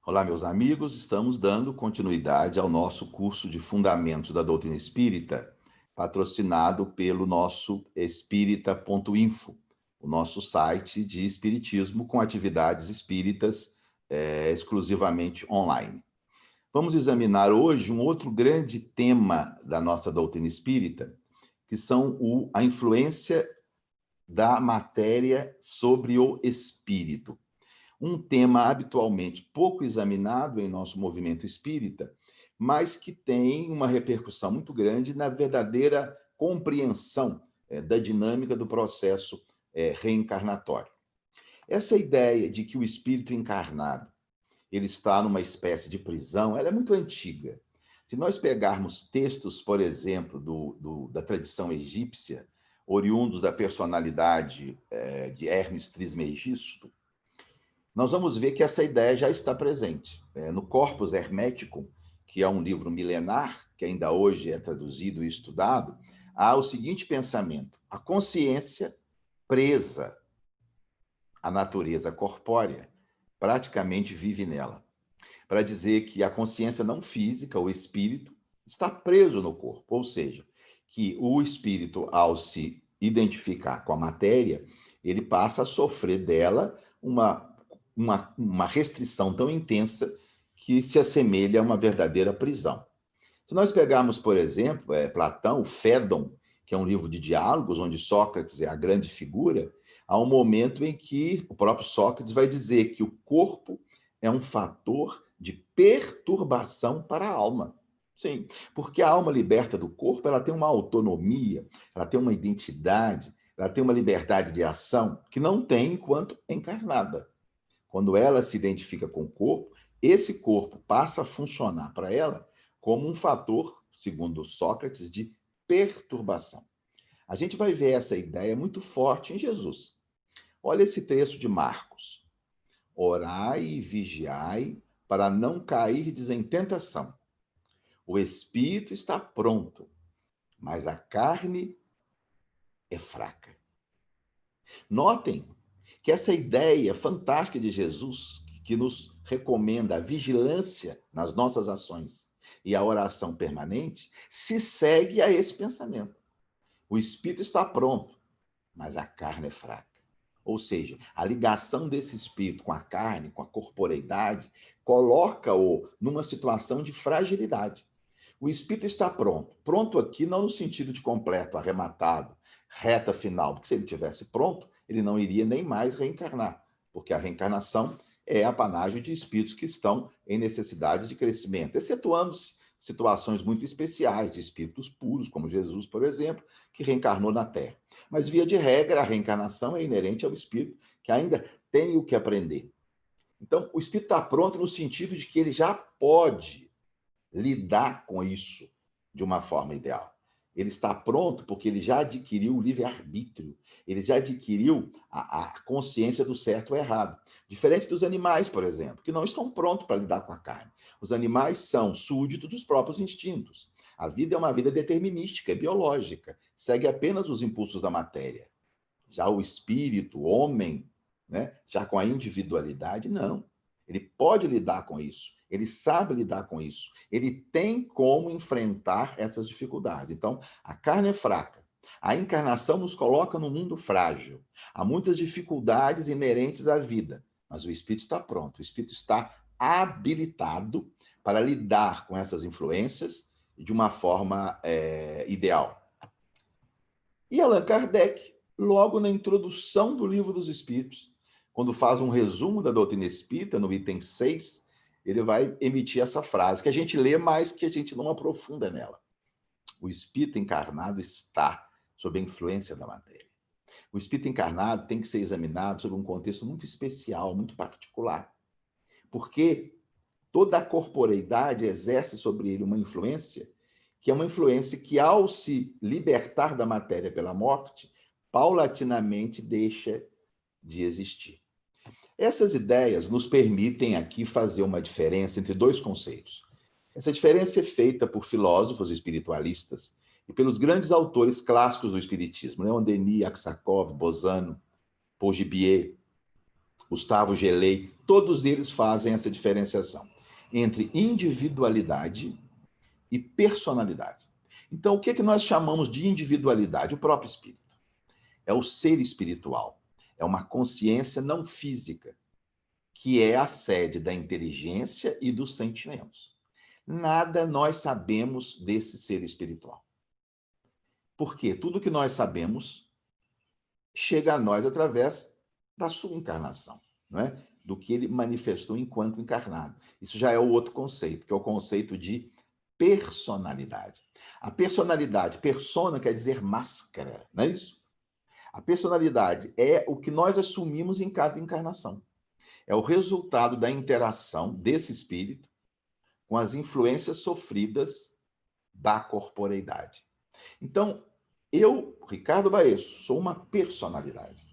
Olá, meus amigos, estamos dando continuidade ao nosso curso de Fundamentos da Doutrina Espírita, patrocinado pelo nosso espírita.info, o nosso site de espiritismo com atividades espíritas exclusivamente online. Vamos examinar hoje um outro grande tema da nossa doutrina espírita, que são a influência da matéria sobre o espírito. Um tema habitualmente pouco examinado em nosso movimento espírita, mas que tem uma repercussão muito grande na verdadeira compreensão da dinâmica do processo reencarnatório. Essa ideia de que o espírito encarnado ele está numa espécie de prisão, ela é muito antiga. Se nós pegarmos textos, por exemplo, da tradição egípcia, oriundos da personalidade de Hermes Trismegisto, nós vamos ver que essa ideia já está presente. No Corpus Hermeticum, que é um livro milenar, que ainda hoje é traduzido e estudado, há o seguinte pensamento: a consciência presa à natureza corpórea praticamente vive nela. Para dizer que a consciência não física, o espírito, está preso no corpo, ou seja, que o espírito, ao se identificar com a matéria, ele passa a sofrer dela uma restrição tão intensa que se assemelha a uma verdadeira prisão. Se nós pegarmos, por exemplo, Platão, o Fédon, que é um livro de diálogos, onde Sócrates é a grande figura, há um momento em que o próprio Sócrates vai dizer que o corpo é um fator de perturbação para a alma. Sim, porque a alma liberta do corpo, ela tem uma autonomia, ela tem uma identidade, ela tem uma liberdade de ação que não tem enquanto encarnada. Quando ela se identifica com o corpo, esse corpo passa a funcionar para ela como um fator, segundo Sócrates, de perturbação. A gente vai ver essa ideia muito forte em Jesus. Olha esse texto de Marcos. Orai e vigiai para não cairdes em tentação. O espírito está pronto, mas a carne é fraca. Notem que essa ideia fantástica de Jesus, que nos recomenda a vigilância nas nossas ações e a oração permanente, se segue a esse pensamento. O espírito está pronto, mas a carne é fraca. Ou seja, a ligação desse espírito com a carne, com a corporeidade, coloca-o numa situação de fragilidade. O espírito está pronto. Pronto aqui não no sentido de completo, arrematado, reta final, porque se ele tivesse pronto, ele não iria nem mais reencarnar, porque a reencarnação é apanágio de espíritos que estão em necessidade de crescimento, excetuando-se situações muito especiais de espíritos puros, como Jesus, por exemplo, que reencarnou na Terra. Mas, via de regra, a reencarnação é inerente ao espírito que ainda tem o que aprender. Então, o espírito está pronto no sentido de que ele já pode lidar com isso de uma forma ideal. Ele está pronto porque ele já adquiriu o livre-arbítrio, ele já adquiriu a consciência do certo ou errado. Diferente dos animais, por exemplo, que não estão prontos para lidar com a carne. Os animais são súditos dos próprios instintos. A vida é uma vida determinística, é biológica, segue apenas os impulsos da matéria. Já o espírito, o homem, né, já com a individualidade, não. Ele pode lidar com isso, ele sabe lidar com isso, ele tem como enfrentar essas dificuldades. Então, a carne é fraca. A encarnação nos coloca num mundo frágil. Há muitas dificuldades inerentes à vida, mas o espírito está pronto, o espírito está habilitado para lidar com essas influências de uma forma ideal. E Allan Kardec, logo na introdução do Livro dos Espíritos, quando faz um resumo da doutrina espírita, no item 6, ele vai emitir essa frase, que a gente lê, mas que a gente não aprofunda nela. O espírito encarnado está sob a influência da matéria. O espírito encarnado tem que ser examinado sob um contexto muito especial, muito particular, porque toda a corporeidade exerce sobre ele uma influência, que é uma influência que, ao se libertar da matéria pela morte, paulatinamente deixa de existir. Essas ideias nos permitem aqui fazer uma diferença entre dois conceitos. Essa diferença é feita por filósofos espiritualistas e pelos grandes autores clássicos do espiritismo, Leon Denis, Aksakov, Bozano, Paul Gibier, Gustavo Gelei, todos eles fazem essa diferenciação entre individualidade e personalidade. Então, o que é que nós chamamos de individualidade? O próprio espírito. É o ser espiritual. É uma consciência não física, que é a sede da inteligência e dos sentimentos. Nada nós sabemos desse ser espiritual. Porque tudo que nós sabemos chega a nós através da sua encarnação, não é? Do que ele manifestou enquanto encarnado. Isso já é o outro conceito, que é o conceito de personalidade. A personalidade, persona quer dizer máscara, não é isso? A personalidade é o que nós assumimos em cada encarnação. É o resultado da interação desse espírito com as influências sofridas da corporeidade. Então, eu, Ricardo Baesso, sou uma personalidade.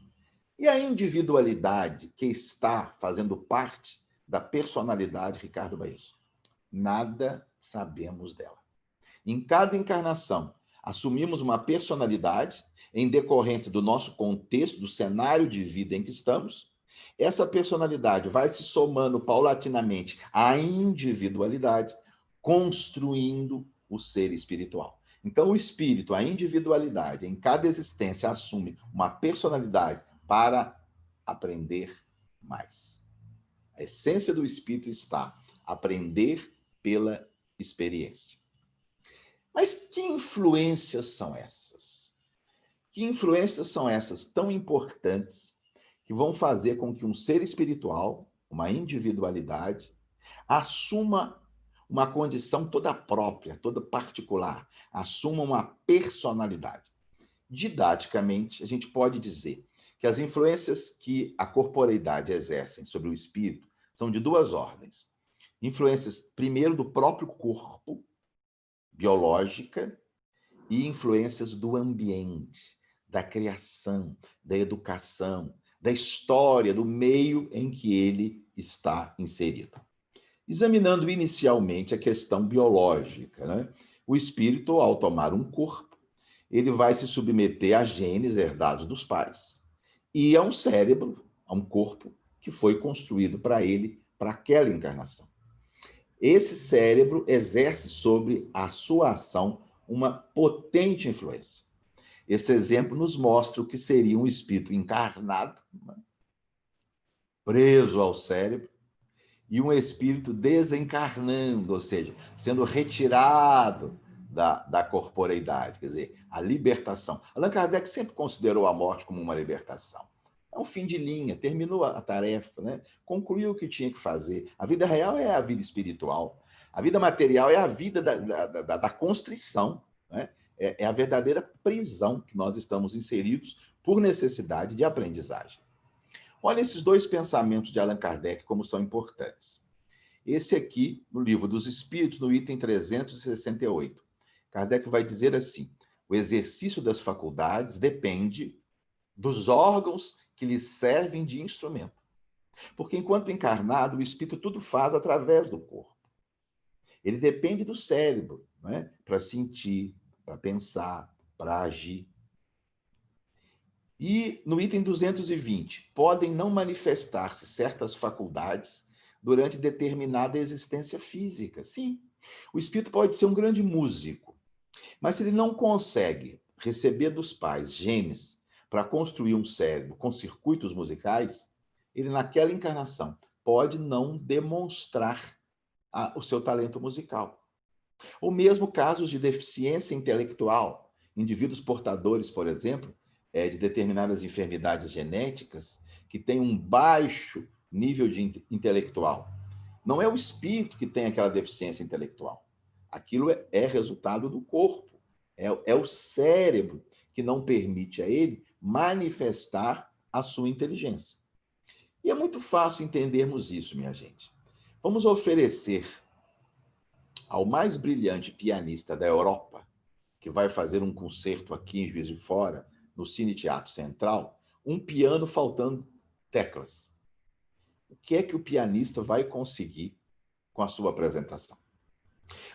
E a individualidade que está fazendo parte da personalidade Ricardo Baesso? Nada sabemos dela. Em cada encarnação, assumimos uma personalidade em decorrência do nosso contexto, do cenário de vida em que estamos. Essa personalidade vai se somando paulatinamente à individualidade, construindo o ser espiritual. Então, o espírito, a individualidade, em cada existência, assume uma personalidade para aprender mais. A essência do espírito está aprender pela experiência. Mas que influências são essas? Que influências são essas tão importantes que vão fazer com que um ser espiritual, uma individualidade, assuma uma condição toda própria, toda particular, assuma uma personalidade? Didaticamente, a gente pode dizer que as influências que a corporeidade exercem sobre o espírito são de duas ordens. Influências, primeiro, do próprio corpo, biológica, e influências do ambiente, da criação, da educação, da história, do meio em que ele está inserido. Examinando inicialmente a questão biológica, né? O espírito, ao tomar um corpo, ele vai se submeter a genes herdados dos pais e a um cérebro, a um corpo que foi construído para ele, para aquela encarnação. Esse cérebro exerce sobre a sua ação uma potente influência. Esse exemplo nos mostra o que seria um espírito encarnado, preso ao cérebro, e um espírito desencarnando, ou seja, sendo retirado da corporeidade, quer dizer, a libertação. Allan Kardec sempre considerou a morte como uma libertação. É um fim de linha, terminou a tarefa, né? Concluiu o que tinha que fazer. A vida real é a vida espiritual. A vida material é a vida da constrição, né? É a verdadeira prisão que nós estamos inseridos por necessidade de aprendizagem. Olha esses dois pensamentos de Allan Kardec como são importantes. Esse aqui, no Livro dos Espíritos, no item 368. Kardec vai dizer assim: o exercício das faculdades depende dos órgãos que lhe servem de instrumento. Porque enquanto encarnado, o espírito tudo faz através do corpo. Ele depende do cérebro, né? Para sentir, para pensar, para agir. E no item 220, podem não manifestar-se certas faculdades durante determinada existência física. Sim, o espírito pode ser um grande músico, mas se ele não consegue receber dos pais genes para construir um cérebro com circuitos musicais, ele naquela encarnação pode não demonstrar o seu talento musical. Ou mesmo casos de deficiência intelectual, indivíduos portadores, por exemplo, de determinadas enfermidades genéticas que têm um baixo nível de intelectual. Não é o espírito que tem aquela deficiência intelectual. Aquilo é resultado do corpo. É o cérebro que não permite a ele manifestar a sua inteligência. E é muito fácil entendermos isso, minha gente. Vamos oferecer ao mais brilhante pianista da Europa, que vai fazer um concerto aqui em Juiz de Fora, no Cine Teatro Central, um piano faltando teclas. O que é que o pianista vai conseguir com a sua apresentação?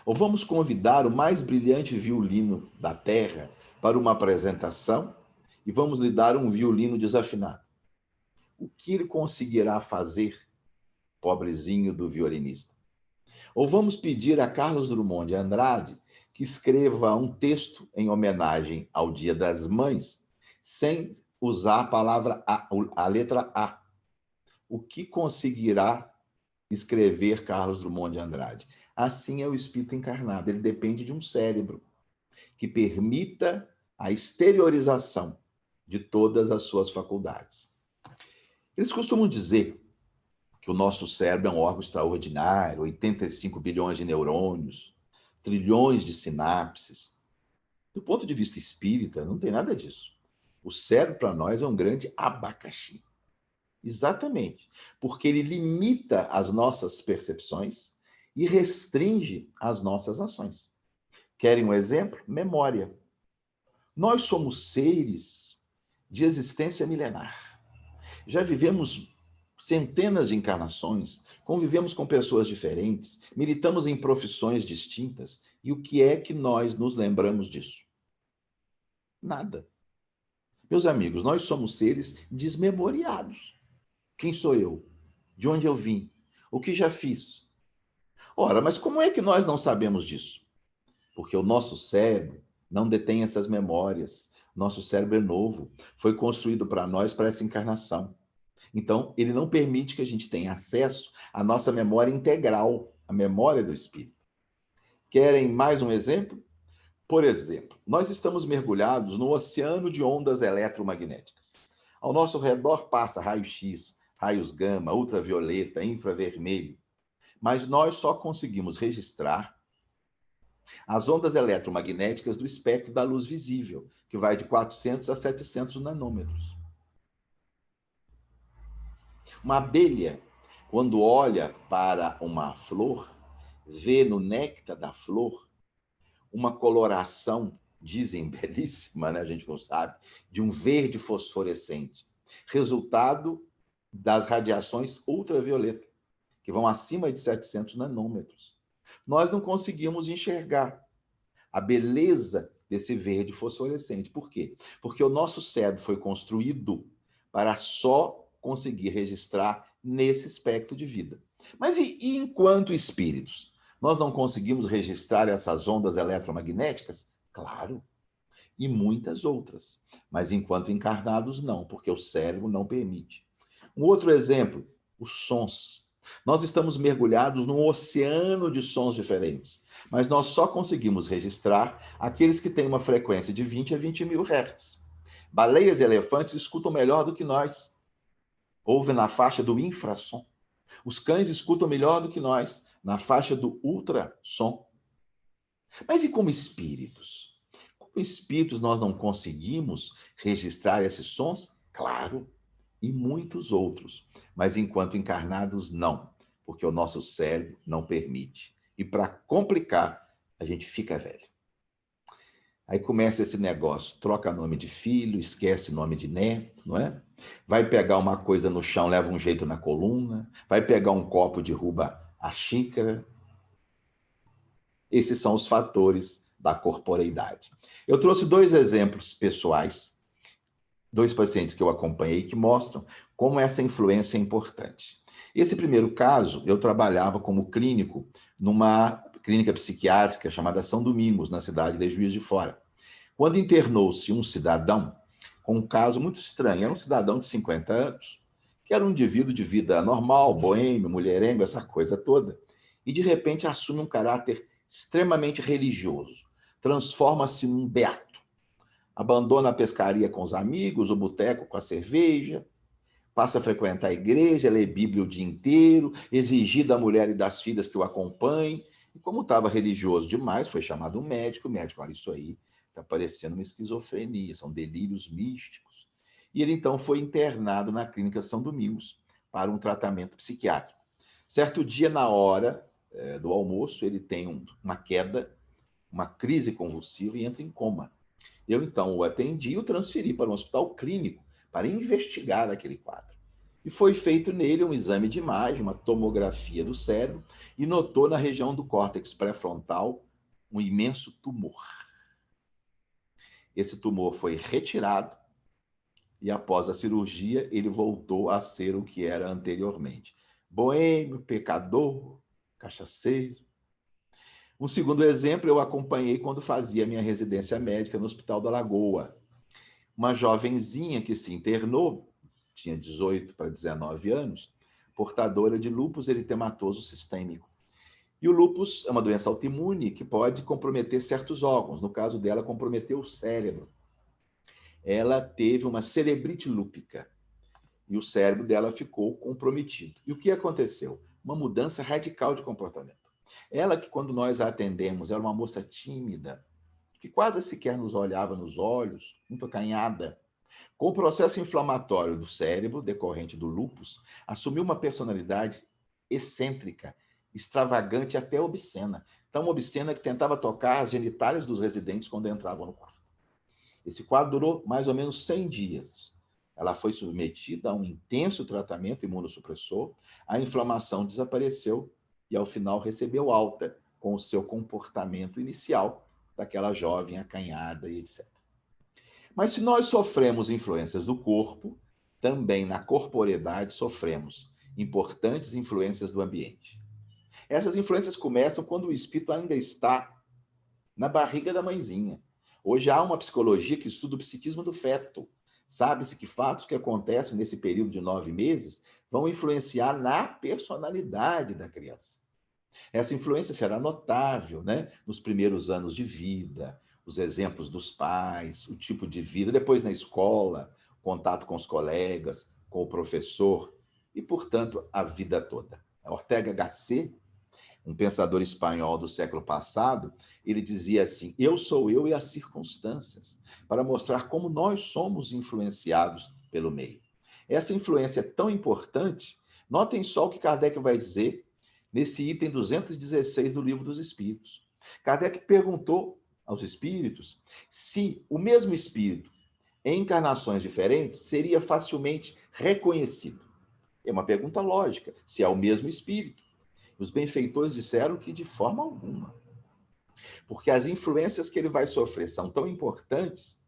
Ou vamos convidar o mais brilhante violino da Terra para uma apresentação e vamos lhe dar um violino desafinado. O que ele conseguirá fazer pobrezinho do violinista. Ou vamos pedir a Carlos Drummond de Andrade que escreva um texto em homenagem ao Dia das Mães, sem usar a palavra a letra A. O que conseguirá escrever Carlos Drummond de Andrade? Assim é o espírito encarnado, ele depende de um cérebro que permita a exteriorização de todas as suas faculdades. Eles costumam dizer que o nosso cérebro é um órgão extraordinário, 85 bilhões de neurônios, trilhões de sinapses. Do ponto de vista espírita, não tem nada disso. O cérebro, para nós, é um grande abacaxi. Exatamente. Porque ele limita as nossas percepções e restringe as nossas ações. Querem um exemplo? Memória. Nós somos seres de existência milenar. Já vivemos centenas de encarnações, convivemos com pessoas diferentes, militamos em profissões distintas. E o que é que nós nos lembramos disso? Nada. Meus amigos, nós somos seres desmemoriados. Quem sou eu? De onde eu vim? O que já fiz? Ora, mas como é que nós não sabemos disso? Porque o nosso cérebro não detém essas memórias. Nosso cérebro é novo, foi construído para nós para essa encarnação. Então, ele não permite que a gente tenha acesso à nossa memória integral, a memória do espírito. Querem mais um exemplo? Por exemplo, nós estamos mergulhados no oceano de ondas eletromagnéticas. Ao nosso redor passa raio-x, raios gama, ultravioleta, infravermelho. Mas nós só conseguimos registrar as ondas eletromagnéticas do espectro da luz visível, que vai de 400 a 700 nanômetros. Uma abelha, quando olha para uma flor, vê no néctar da flor uma coloração, dizem belíssima, né? A gente não sabe, de um verde fosforescente, resultado das radiações ultravioleta, que vão acima de 700 nanômetros. Nós não conseguimos enxergar a beleza desse verde fosforescente. Por quê? Porque o nosso cérebro foi construído para só conseguir registrar nesse espectro de vida. Mas e enquanto espíritos? Nós não conseguimos registrar essas ondas eletromagnéticas? Claro, e muitas outras. Mas enquanto encarnados, não, porque o cérebro não permite. Um outro exemplo, os sons. Nós estamos mergulhados num oceano de sons diferentes, mas nós só conseguimos registrar aqueles que têm uma frequência de 20 a 20 mil hertz. Baleias e elefantes escutam melhor do que nós. Ouvem na faixa do infrassom. Os cães escutam melhor do que nós, na faixa do ultrassom. Mas e como espíritos? Como espíritos nós não conseguimos registrar esses sons? Claro, e muitos outros. Mas enquanto encarnados, não, porque o nosso cérebro não permite. E para complicar, a gente fica velho. Aí começa esse negócio, troca nome de filho, esquece nome de neto, não é? Vai pegar uma coisa no chão, leva um jeito na coluna, vai pegar um copo, derruba a xícara. Esses são os fatores da corporeidade. Eu trouxe dois exemplos pessoais, dois pacientes que eu acompanhei que mostram como essa influência é importante. Esse primeiro caso, eu trabalhava como clínico numa clínica psiquiátrica chamada São Domingos, na cidade de Juiz de Fora. Quando internou-se um cidadão com um caso muito estranho, era um cidadão de 50 anos, que era um indivíduo de vida normal, boêmio, mulherengo, essa coisa toda, e de repente assume um caráter extremamente religioso, transforma-se num beato, abandona a pescaria com os amigos, o boteco com a cerveja, passa a frequentar a igreja, lê Bíblia o dia inteiro, exigir da mulher e das filhas que o acompanhem. E como estava religioso demais, foi chamado um médico. O médico, olha, isso aí está parecendo uma esquizofrenia, são delírios místicos. E ele então foi internado na clínica São Domingos para um tratamento psiquiátrico. Certo dia, na hora do almoço, ele tem uma queda, uma crise convulsiva e entra em coma. Eu, então, o atendi e o transferi para um hospital clínico para investigar aquele quadro. E foi feito nele um exame de imagem, uma tomografia do cérebro, e notou na região do córtex pré-frontal um imenso tumor. Esse tumor foi retirado e, após a cirurgia, ele voltou a ser o que era anteriormente. boêmio, pecador, cachaceiro. Um segundo exemplo eu acompanhei quando fazia minha residência médica no Hospital da Lagoa. Uma jovenzinha que se internou, tinha 18 para 19 anos, portadora de lúpus eritematoso sistêmico. E o lúpus é uma doença autoimune que pode comprometer certos órgãos. No caso dela, comprometeu o cérebro. Ela teve uma cerebrite lúpica e o cérebro dela ficou comprometido. E o que aconteceu? Uma mudança radical de comportamento. Ela que, quando nós a atendemos, era uma moça tímida, que quase sequer nos olhava nos olhos, muito acanhada, com o processo inflamatório do cérebro, decorrente do lúpus, assumiu uma personalidade excêntrica, extravagante e até obscena. Tão obscena que tentava tocar as genitálias dos residentes quando entravam no quarto. Esse quadro durou mais ou menos 100 dias. Ela foi submetida a um intenso tratamento imunossupressor, a inflamação desapareceu e, ao final, recebeu alta com o seu comportamento inicial daquela jovem acanhada e etc. Mas se nós sofremos influências do corpo, também na corporeidade sofremos importantes influências do ambiente. Essas influências começam quando o espírito ainda está na barriga da mãezinha. Hoje há uma psicologia que estuda o psiquismo do feto. Sabe-se que fatos que acontecem nesse período de 9 meses vão influenciar na personalidade da criança. Essa influência será notável, né? Nos primeiros anos de vida, os exemplos dos pais, o tipo de vida, depois na escola, contato com os colegas, com o professor e, portanto, a vida toda. Ortega Gasset, um pensador espanhol do século passado, ele dizia assim: eu sou eu e as circunstâncias, para mostrar como nós somos influenciados pelo meio. Essa influência é tão importante, notem só o que Kardec vai dizer nesse item 216 do Livro dos Espíritos. Kardec perguntou aos espíritos se o mesmo espírito, em encarnações diferentes, seria facilmente reconhecido. É uma pergunta lógica, se é o mesmo espírito. Os benfeitores disseram que de forma alguma. Porque as influências que ele vai sofrer são tão importantes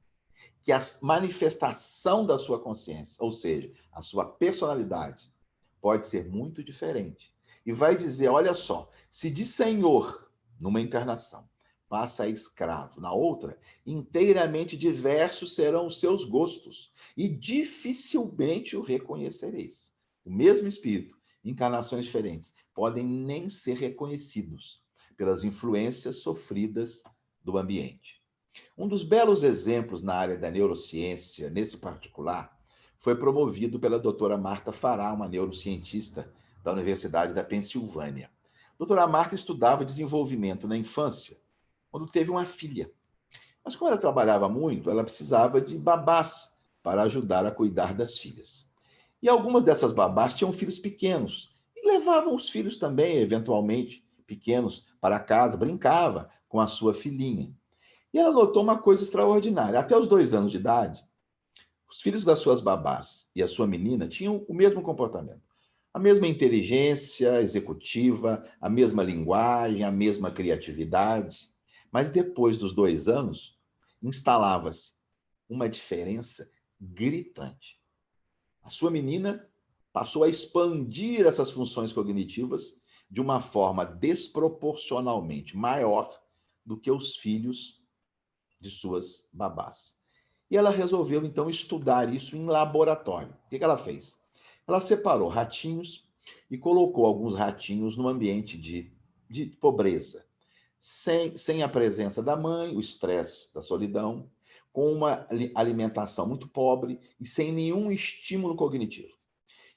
que a manifestação da sua consciência, ou seja, a sua personalidade, pode ser muito diferente. E vai dizer, olha só, se de senhor, numa encarnação, passa a escravo na outra, inteiramente diversos serão os seus gostos e dificilmente o reconhecereis. O mesmo espírito, encarnações diferentes, podem nem ser reconhecidos pelas influências sofridas do ambiente. Um dos belos exemplos na área da neurociência, nesse particular, foi promovido pela doutora Marta Fará, uma neurocientista da Universidade da Pensilvânia. A doutora Marta estudava desenvolvimento na infância, quando teve uma filha. Mas como ela trabalhava muito, ela precisava de babás para ajudar a cuidar das filhas. E algumas dessas babás tinham filhos pequenos e levavam os filhos também, eventualmente, pequenos, para casa, brincava com a sua filhinha. E ela notou uma coisa extraordinária. Até os 2 anos de idade, os filhos das suas babás e a sua menina tinham o mesmo comportamento. A mesma inteligência executiva, a mesma linguagem, a mesma criatividade. Mas depois dos 2 anos, instalava-se uma diferença gritante. A sua menina passou a expandir essas funções cognitivas de uma forma desproporcionalmente maior do que os filhos de suas babás. E ela resolveu, então, estudar isso em laboratório. O que ela fez? Ela separou ratinhos e colocou alguns ratinhos no ambiente de pobreza, sem a presença da mãe, o estresse da solidão, com uma alimentação muito pobre e sem nenhum estímulo cognitivo.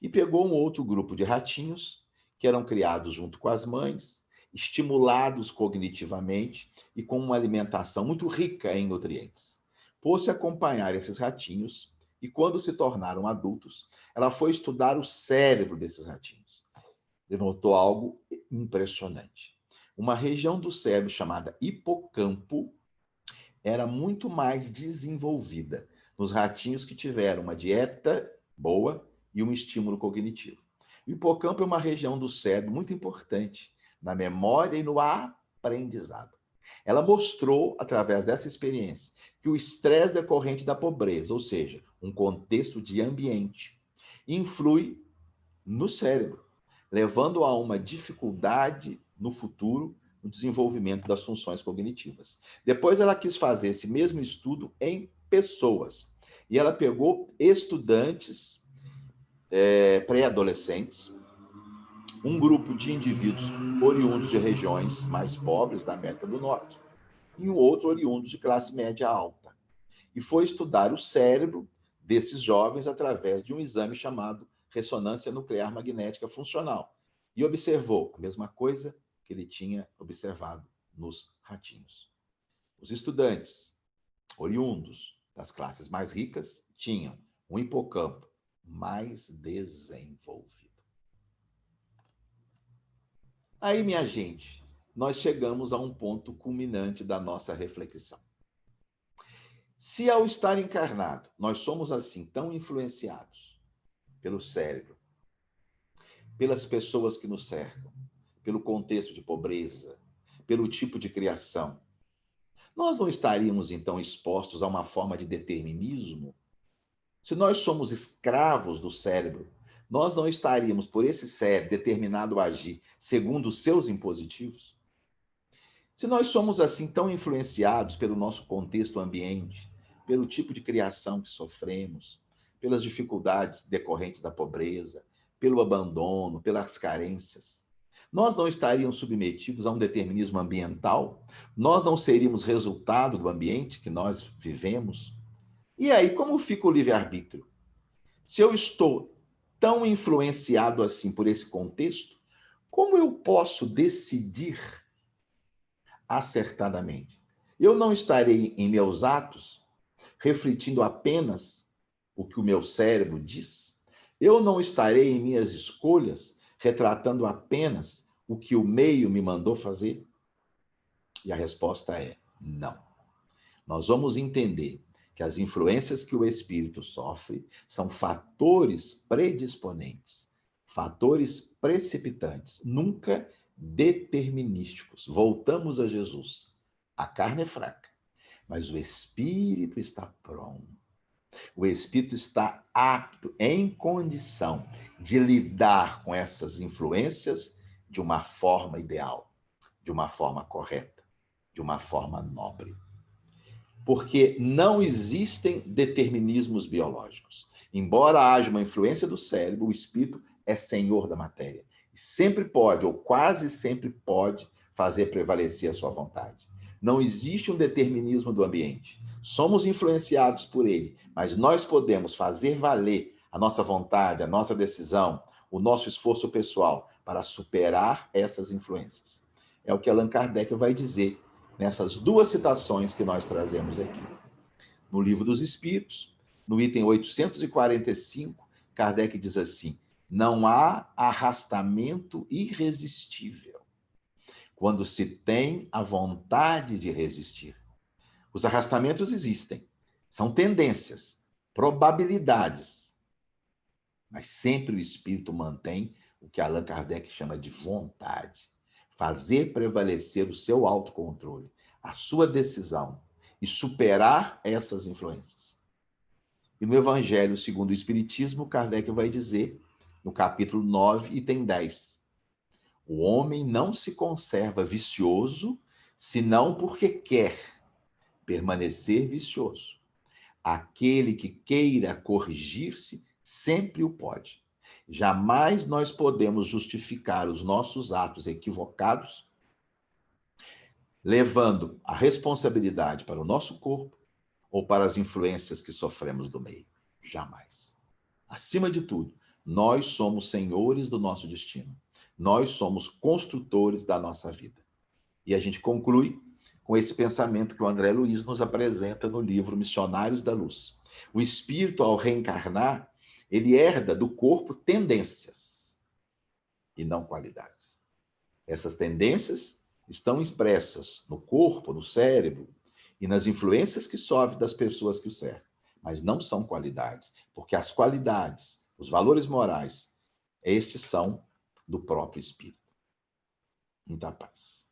E pegou um outro grupo de ratinhos, que eram criados junto com as mães, estimulados cognitivamente e com uma alimentação muito rica em nutrientes. Pôs-se a acompanhar esses ratinhos e, quando se tornaram adultos, ela foi estudar o cérebro desses ratinhos. E notou algo impressionante. Uma região do cérebro chamada hipocampo era muito mais desenvolvida nos ratinhos que tiveram uma dieta boa e um estímulo cognitivo. O hipocampo é uma região do cérebro muito importante na memória e no aprendizado. Ela mostrou, através dessa experiência, que o estresse decorrente da pobreza, ou seja, um contexto de ambiente, influi no cérebro, levando a uma dificuldade no futuro no desenvolvimento das funções cognitivas. Depois ela quis fazer esse mesmo estudo em pessoas. E ela pegou estudantes pré-adolescentes, um grupo de indivíduos oriundos de regiões mais pobres da América do Norte e um outro oriundo de classe média alta. E foi estudar o cérebro desses jovens através de um exame chamado ressonância nuclear magnética funcional. E observou a mesma coisa que ele tinha observado nos ratinhos. Os estudantes oriundos das classes mais ricas tinham um hipocampo mais desenvolvido. Aí, minha gente, nós chegamos a um ponto culminante da nossa reflexão. Se ao estar encarnado, nós somos assim tão influenciados pelo cérebro, pelas pessoas que nos cercam, pelo contexto de pobreza, pelo tipo de criação, nós não estaríamos então expostos a uma forma de determinismo? Se nós somos escravos do cérebro, nós não estaríamos, por esse cérebro, determinado a agir segundo os seus impositivos? Se nós somos assim tão influenciados pelo nosso contexto ambiente, pelo tipo de criação que sofremos, pelas dificuldades decorrentes da pobreza, pelo abandono, pelas carências, nós não estaríamos submetidos a um determinismo ambiental? Nós não seríamos resultado do ambiente que nós vivemos? E aí, como fica o livre-arbítrio? Se eu estou tão influenciado assim por esse contexto, como eu posso decidir acertadamente? Eu não estarei em meus atos refletindo apenas o que o meu cérebro diz? Eu não estarei em minhas escolhas retratando apenas o que o meio me mandou fazer? E a resposta é não. Nós vamos entender que as influências que o espírito sofre são fatores predisponentes, fatores precipitantes, nunca determinísticos. Voltamos a Jesus. A carne é fraca, mas o espírito está pronto. O espírito está apto, em condição de lidar com essas influências de uma forma ideal, de uma forma correta, de uma forma nobre. Porque não existem determinismos biológicos. Embora haja uma influência do cérebro, o espírito é senhor da matéria. E sempre pode, ou quase sempre pode, fazer prevalecer a sua vontade. Não existe um determinismo do ambiente. Somos influenciados por ele, mas nós podemos fazer valer a nossa vontade, a nossa decisão, o nosso esforço pessoal para superar essas influências. É o que Allan Kardec vai dizer nessas duas citações que nós trazemos aqui. No Livro dos Espíritos, no item 845, Kardec diz assim: não há arrastamento irresistível quando se tem a vontade de resistir. Os arrastamentos existem, são tendências, probabilidades, mas sempre o espírito mantém o que Allan Kardec chama de vontade. Fazer prevalecer o seu autocontrole, a sua decisão e superar essas influências. E no Evangelho segundo o Espiritismo, Kardec vai dizer, no capítulo 9, item 10, o homem não se conserva vicioso, senão porque quer permanecer vicioso. Aquele que queira corrigir-se, sempre o pode. Jamais nós podemos justificar os nossos atos equivocados levando a responsabilidade para o nosso corpo ou para as influências que sofremos do meio. Jamais. Acima de tudo, nós somos senhores do nosso destino. Nós somos construtores da nossa vida. E a gente conclui com esse pensamento que o André Luiz nos apresenta no livro Missionários da Luz. O espírito, ao reencarnar, ele herda do corpo tendências e não qualidades. Essas tendências estão expressas no corpo, no cérebro e nas influências que sofre das pessoas que o cercam, mas não são qualidades, porque as qualidades, os valores morais, estes são do próprio espírito. Muita paz.